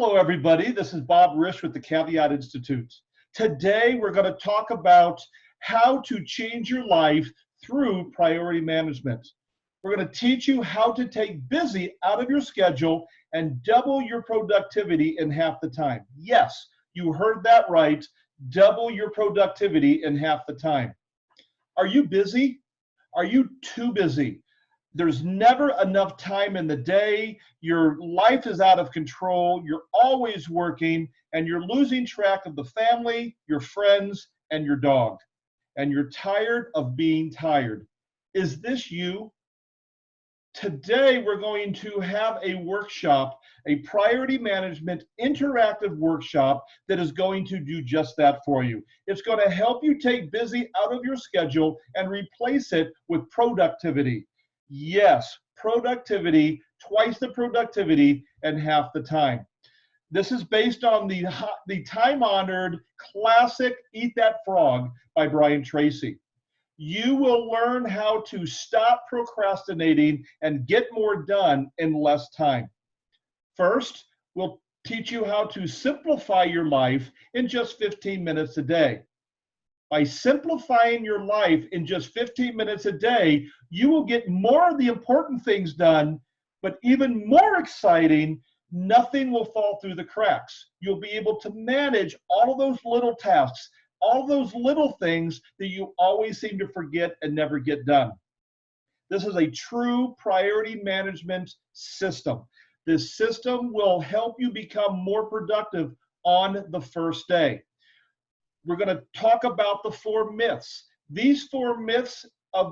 Hello, everybody. This is Bob Risch with the Caveat Institute. Today, we're going to talk about how to change your life through priority management. We're going to teach you how to take busy out of your schedule and double your productivity in half the time. Yes, you heard that right. Double your productivity in half the time. Are you busy? Are you too busy? There's never enough time in the day. Your life is out of control. You're always working, and you're losing track of the family, your friends, and your dog. And you're tired of being tired. Is this you? Today, we're going to have a workshop, a priority management interactive workshop that is going to do just that for you. It's going to help you take busy out of your schedule and replace it with productivity. Yes, productivity, twice the productivity and half the time. This is based on the time-honored classic Eat That Frog by Brian Tracy. You will learn how to stop procrastinating and get more done in less time. First, we'll teach you how to simplify your life in just 15 minutes a day. By simplifying your life in just 15 minutes a day, you will get more of the important things done, but even more exciting, nothing will fall through the cracks. You'll be able to manage all of those little tasks, all those little things that you always seem to forget and never get done. This is a true priority management system. This system will help you become more productive on the first day. We're going to talk about the 4 myths. These 4 myths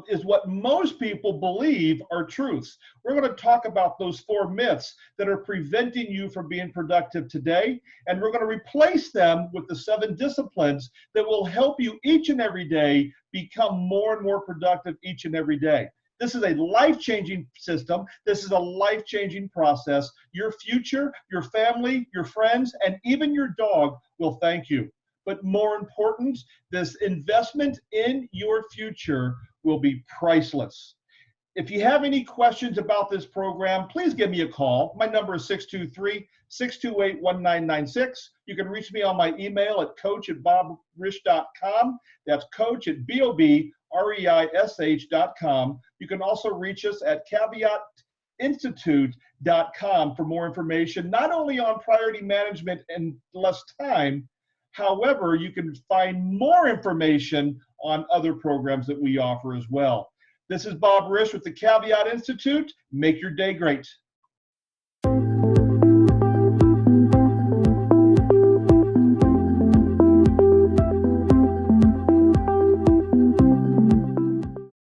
is what most people believe are truths. We're going to talk about those 4 myths that are preventing you from being productive today, and we're going to replace them with the 7 disciplines that will help you each and every day become more and more productive each and every day. This is a life-changing system. This is a life-changing process. Your future, your family, your friends, and even your dog will thank you. But more important, this investment in your future will be priceless. If you have any questions about this program, please give me a call. My number is 623-628-1996. You can reach me on my email at coach@bobrisch.com. That's coach@BOBREISH.com. You can also reach us at caveatinstitute.com for more information, not only on priority management and less time. However, you can find more information on other programs that we offer as well. This is Bob Risch with the Caveat Institute. Make your day great.